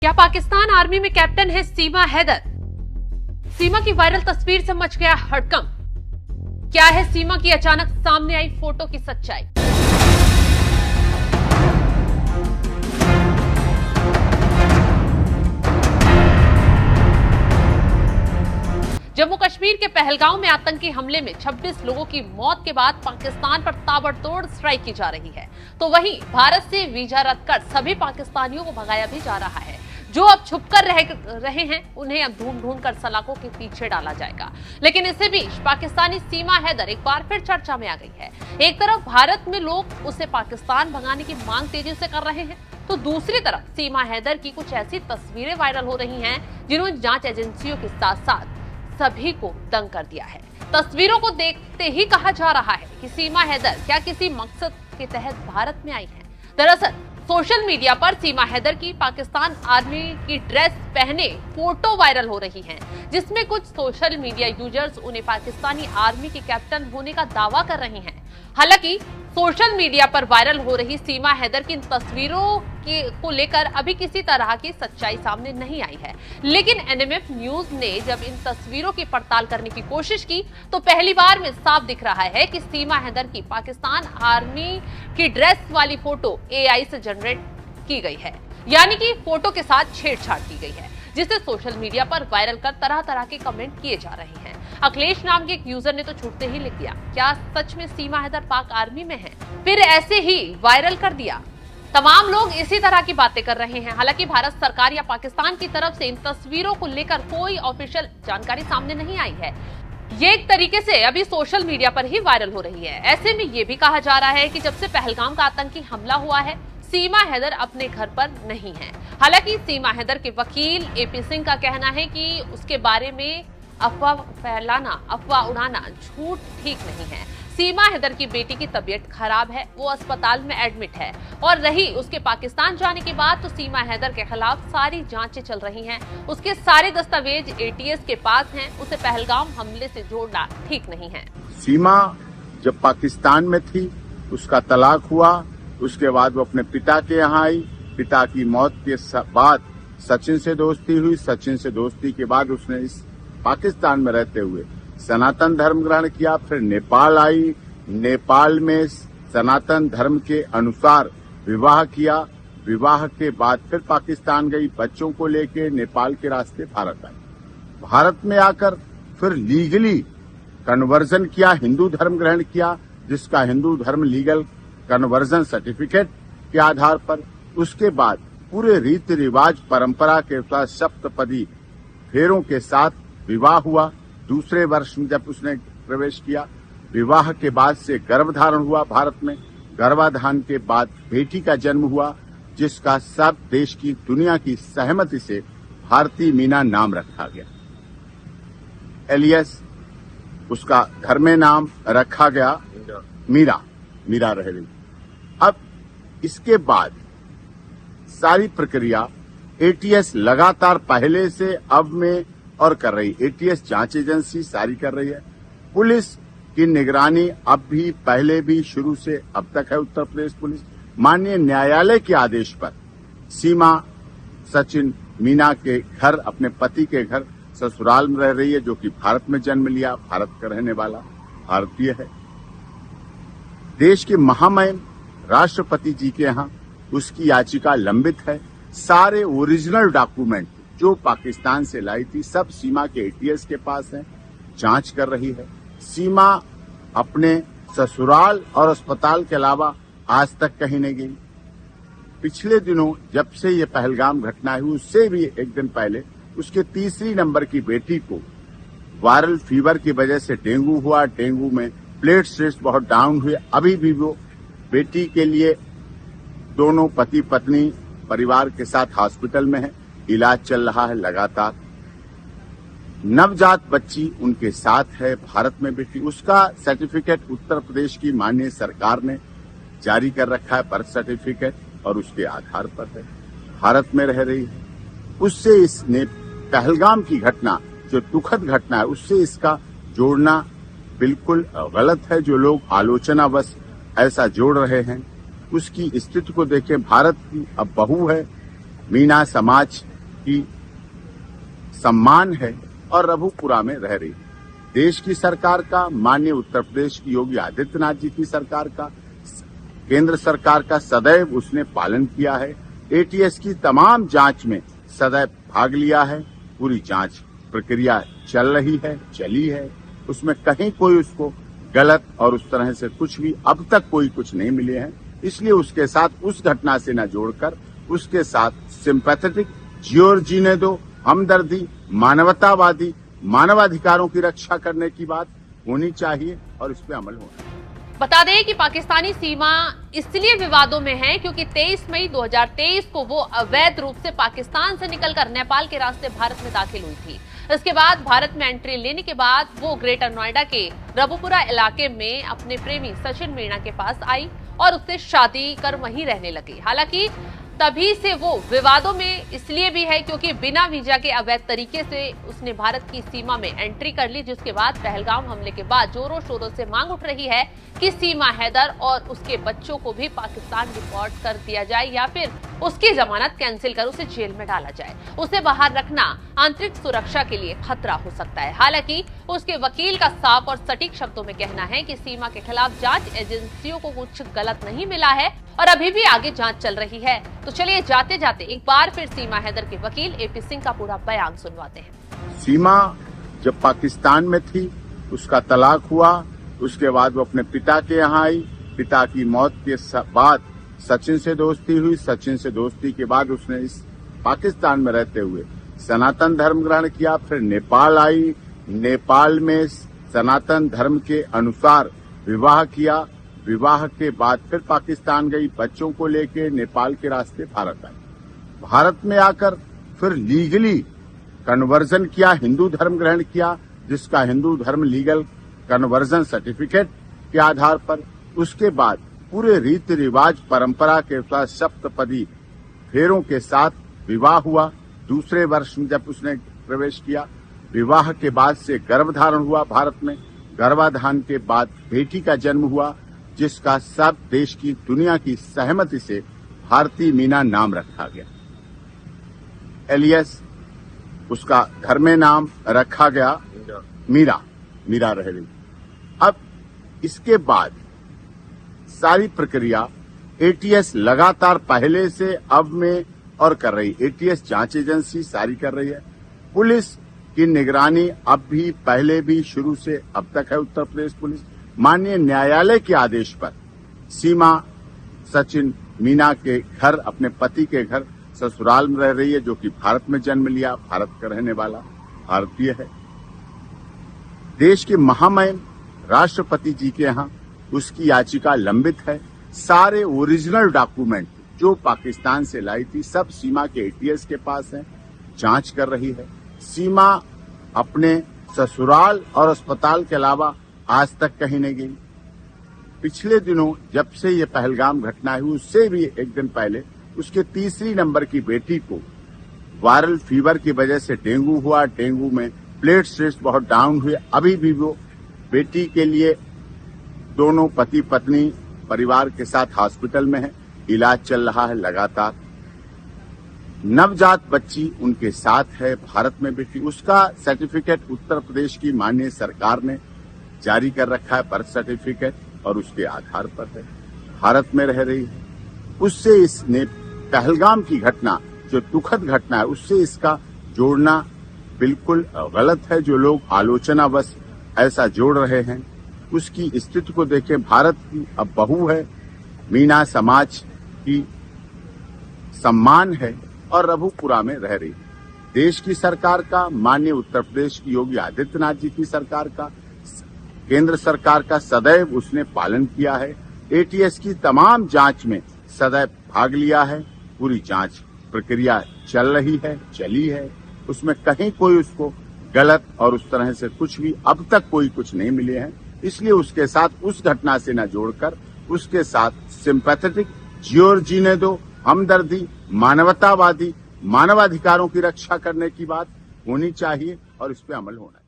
क्या पाकिस्तान आर्मी में कैप्टन है सीमा हैदर? सीमा की वायरल तस्वीर से मच गया हड़कंप। क्या है सीमा की अचानक सामने आई फोटो की सच्चाई? जम्मू कश्मीर के पहलगांव में आतंकी हमले में 26 लोगों की मौत के बाद पाकिस्तान पर ताबड़तोड़ स्ट्राइक की जा रही है, तो वहीं भारत से वीजा रद्द कर सभी पाकिस्तानियों को भगाया भी जा रहा है। जो अब छुपकर रहे हैं उन्हें अब ढूंढ कर सलाखों के पीछे डाला जाएगा। लेकिन इसी बीच पाकिस्तानी सीमा हैदर एक बार फिर चर्चा में आ गई है। एक तरफ भारत में लोग उसे पाकिस्तान भगाने की मांग तेजी से कर रहे हैं, तो दूसरी तरफ सीमा हैदर की कुछ ऐसी तस्वीरें वायरल हो रही हैं जिन्होंने जांच एजेंसियों के साथ साथ सभी को दंग कर दिया है। तस्वीरों को देखते ही कहा जा रहा है कि सीमा हैदर क्या किसी मकसद के तहत भारत में आई है। दरअसल सोशल मीडिया पर सीमा हैदर की पाकिस्तान आर्मी की ड्रेस पहने फोटो वायरल हो रही हैं, जिसमें कुछ सोशल मीडिया यूजर्स उन्हें पाकिस्तानी आर्मी के कैप्टन होने का दावा कर रहे हैं। हालांकि सोशल मीडिया पर वायरल हो रही सीमा हैदर की इन तस्वीरों को लेकर अभी किसी तरह की सच्चाई सामने नहीं आई है। लेकिन एनएमएफ न्यूज ने जब इन तस्वीरों की पड़ताल करने की कोशिश की तो पहली बार में साफ दिख रहा है कि सीमा हैदर की पाकिस्तान आर्मी की ड्रेस वाली फोटो एआई से जनरेट की गई है, यानी कि फोटो के साथ छेड़छाड़ की गई है, जिसे सोशल मीडिया पर वायरल कर तरह तरह के कमेंट किए जा रहे हैं। अखिलेश नाम के एक यूजर ने तो छूटते ही लिख दिया, क्या सच में सीमा हैदर पाक आर्मी में है? फिर ऐसे ही वायरल कर दिया। तमाम लोग इसी तरह की बातें कर रहे हैं। हालांकि भारत सरकार या पाकिस्तान की तरफ से इन तस्वीरों को लेकर कोई ऑफिशियल जानकारी सामने नहीं आई है। ये एक तरीके से अभी सोशल मीडिया पर ही वायरल हो रही है। ऐसे में ये भी कहा जा रहा है कि जब से पहलगाम का आतंकी हमला हुआ है, सीमा हैदर अपने घर पर नहीं है। हालांकि सीमा हैदर के वकील एपी सिंह का कहना है कि उसके बारे में अफवाह फैलाना, अफवाह उड़ाना झूठ ठीक नहीं है। सीमा हैदर की बेटी की तबीयत खराब है, वो अस्पताल में एडमिट है, और रही उसके पाकिस्तान जाने के बाद तो सीमा हैदर के खिलाफ सारी जांचें चल रही हैं। उसके सारे दस्तावेज एटीएस के पास हैं। उसे पहलगाम हमले से जोड़ना ठीक नहीं है। सीमा जब पाकिस्तान में थी, उसका तलाक हुआ, उसके बाद वो अपने पिता के यहाँ आई। पिता की मौत के बाद सचिन से दोस्ती हुई। सचिन से दोस्ती के बाद उसने इस पाकिस्तान में रहते हुए सनातन धर्म ग्रहण किया। फिर नेपाल आई, नेपाल में सनातन धर्म के अनुसार विवाह किया। विवाह के बाद फिर पाकिस्तान गई, बच्चों को लेके नेपाल के रास्ते भारत आई। भारत में आकर फिर लीगली कन्वर्जन किया, हिंदू धर्म ग्रहण किया, जिसका हिंदू धर्म लीगल कन्वर्जन सर्टिफिकेट के आधार पर। उसके बाद पूरे रीति रिवाज परंपरा के साथ सप्तपदी फेरों के साथ विवाह हुआ। दूसरे वर्ष में जब उसने प्रवेश किया, विवाह के बाद से गर्भधारण हुआ भारत में। गर्भाधान के बाद बेटी का जन्म हुआ, जिसका सब देश की दुनिया की सहमति से भारती मीना नाम रखा गया। एलियस उसका घर में नाम रखा गया मीरा रह गई। अब इसके बाद सारी प्रक्रिया एटीएस लगातार पहले से अब में और कर रही। एटीएस जांच एजेंसी सारी कर रही है। पुलिस की निगरानी अब भी पहले भी शुरू से अब तक है। उत्तर प्रदेश पुलिस माननीय न्यायालय के आदेश पर सीमा सचिन मीना के घर, अपने पति के घर ससुराल में रह रही है, जो कि भारत में जन्म लिया, भारत का रहने वाला भारतीय है। देश के महामहिम राष्ट्रपति जी के यहाँ उसकी याचिका लंबित है। सारे ओरिजिनल डॉक्यूमेंट जो पाकिस्तान से लाई थी सब सीमा के एटीएस के पास है, जांच कर रही है। सीमा अपने ससुराल और अस्पताल के अलावा आज तक कहीं नहीं गई। पिछले दिनों जब से ये पहलगाम घटना हुई, उससे भी एक दिन पहले उसके तीसरी नंबर की बेटी को वायरल फीवर की वजह से डेंगू हुआ। डेंगू में प्लेटलेट्स बहुत डाउन हुए। अभी भी वो बेटी के लिए दोनों पति पत्नी परिवार के साथ हॉस्पिटल में है, इलाज चल रहा है लगातार। नवजात बच्ची उनके साथ है भारत में बेटी। उसका सर्टिफिकेट उत्तर प्रदेश की माननीय सरकार ने जारी कर रखा है, बर्थ सर्टिफिकेट, और उसके आधार पर है, भारत में रह रही है। उससे इसने पहलगाम की घटना, जो दुखद घटना है, उससे इसका जोड़ना बिल्कुल गलत है। जो लोग आलोचनावश ऐसा जोड़ रहे हैं, उसकी स्थिति को देखें। भारत की अब बहू है, मीना समाज की सम्मान है और रघुपुरा में रह रही है। देश की सरकार का, माननीय उत्तर प्रदेश की योगी आदित्यनाथ जी की सरकार का, केंद्र सरकार का सदैव उसने पालन किया है। एटीएस की तमाम जांच में सदैव भाग लिया है। पूरी जांच प्रक्रिया चल रही है, चली है। उसमें कहीं कोई उसको गलत और उस तरह से कुछ भी अब तक कोई कुछ नहीं मिले हैं। इसलिए उसके साथ उस घटना से न जोड़कर उसके साथ सिंपैथेटिक, जियो जीने दो, हमदर्दी, मानवतावादी, मानवाधिकारों की रक्षा करने की बात होनी चाहिए और इस पे अमल होना चाहिए। बता दें कि पाकिस्तानी सीमा इसलिए विवादों में है क्योंकि 23 मई 2023 को वो अवैध रूप से पाकिस्तान से निकलकर नेपाल के रास्ते भारत में दाखिल हुई थी। इसके बाद भारत में एंट्री लेने के बाद वो ग्रेटर नोएडा के रबुपुरा इलाके में अपने प्रेमी सचिन मीणा के पास आई और उससे शादी कर वहीं रहने लगी। हालांकि तभी से वो विवादों में इसलिए भी है क्योंकि बिना वीजा के अवैध तरीके से उसने भारत की सीमा में एंट्री कर ली, जिसके बाद पहलगाम हमले के बाद जोरों शोरों से मांग उठ रही है कि सीमा हैदर और उसके बच्चों को भी पाकिस्तान रिपोर्ट कर दिया जाए या फिर उसकी जमानत कैंसिल कर उसे जेल में डाला जाए। उसे बाहर रखना आंतरिक सुरक्षा के लिए खतरा हो सकता है। हालांकि उसके वकील का साफ और सटीक शब्दों में कहना है कि सीमा के खिलाफ जांच एजेंसियों को कुछ गलत नहीं मिला है और अभी भी आगे जांच चल रही है। तो चलिए जाते जाते एक बार फिर सीमा हैदर के वकील एपी सिंह का पूरा बयान सुनवाते हैं। सीमा जब पाकिस्तान में थी, उसका तलाक हुआ, उसके बाद वो अपने पिता के यहाँ आई। पिता की मौत के बाद सचिन से दोस्ती हुई। सचिन से दोस्ती के बाद उसने इस पाकिस्तान में रहते हुए सनातन धर्म ग्रहण किया। फिर नेपाल आई, नेपाल में सनातन धर्म के अनुसार विवाह किया। विवाह के बाद फिर पाकिस्तान गई, बच्चों को लेके नेपाल के रास्ते भारत आई। भारत में आकर फिर लीगली कन्वर्जन किया, हिंदू धर्म ग्रहण किया, जिसका हिंदू धर्म लीगल कन्वर्जन सर्टिफिकेट के आधार पर। उसके बाद पूरे रीति रिवाज परंपरा के साथ सप्तपदी फेरों के साथ विवाह हुआ। दूसरे वर्ष में जब उसने प्रवेश किया, विवाह के बाद से गर्भधारण हुआ भारत में। गर्भाधान के बाद बेटी का जन्म हुआ, जिसका सब देश की, दुनिया की सहमति से भारती मीना नाम रखा गया। एलियस उसका घर में नाम रखा गया मीरा रह गई। अब इसके बाद सारी प्रक्रिया एटीएस लगातार पहले से अब में और कर रही। एटीएस जांच एजेंसी सारी कर रही है। पुलिस की निगरानी अब भी, पहले भी, शुरू से अब तक है। उत्तर प्रदेश पुलिस माननीय न्यायालय के आदेश पर सीमा सचिन मीना के घर, अपने पति के घर ससुराल में रह रही है, जो कि भारत में जन्म लिया, भारत का रहने वाला भारतीय है। देश के महामहिम राष्ट्रपति जी के यहाँ उसकी याचिका लंबित है। सारे ओरिजिनल डॉक्यूमेंट जो पाकिस्तान से लाई थी सब सीमा के एटीएस के पास है, जांच कर रही है। सीमा अपने ससुराल और अस्पताल के अलावा आज तक कहीं नहीं गई। पिछले दिनों जब से ये पहलगाम घटना हुई, उससे भी एक दिन पहले उसके तीसरी नंबर की बेटी को वायरल फीवर की वजह से डेंगू हुआ। डेंगू में प्लेटलेट्स बहुत डाउन हुए। अभी भी वो बेटी के लिए दोनों पति पत्नी परिवार के साथ हॉस्पिटल में है, इलाज चल रहा है लगातार। नवजात बच्ची उनके साथ है भारत में बेटी। उसका सर्टिफिकेट उत्तर प्रदेश की माननीय सरकार ने जारी कर रखा है, बर्थ सर्टिफिकेट, और उसके आधार पर है, भारत में रह रही है। उससे इसने पहलगाम की घटना, जो दुखद घटना है, उससे इसका जोड़ना बिल्कुल गलत है। जो लोग आलोचनावश ऐसा जोड़ रहे हैं, उसकी स्थिति को देखें। भारत की अब बहू है, मीना समाज की सम्मान है और रघुपुरा में रह रही है। देश की सरकार का, माननीय उत्तर प्रदेश की योगी आदित्यनाथ जी की सरकार का, केंद्र सरकार का सदैव उसने पालन किया है। एटीएस की तमाम जांच में सदैव भाग लिया है। पूरी जांच प्रक्रिया चल रही है, चली है। उसमें कहीं कोई उसको गलत और उस तरह से कुछ भी अब तक कोई कुछ नहीं मिले हैं। इसलिए उसके साथ उस घटना से न जोड़कर उसके साथ सिंपैथेटिक, जियो जीने दो, हमदर्दी, मानवतावादी, मानवाधिकारों की रक्षा करने की बात होनी चाहिए और इस पे अमल होना है।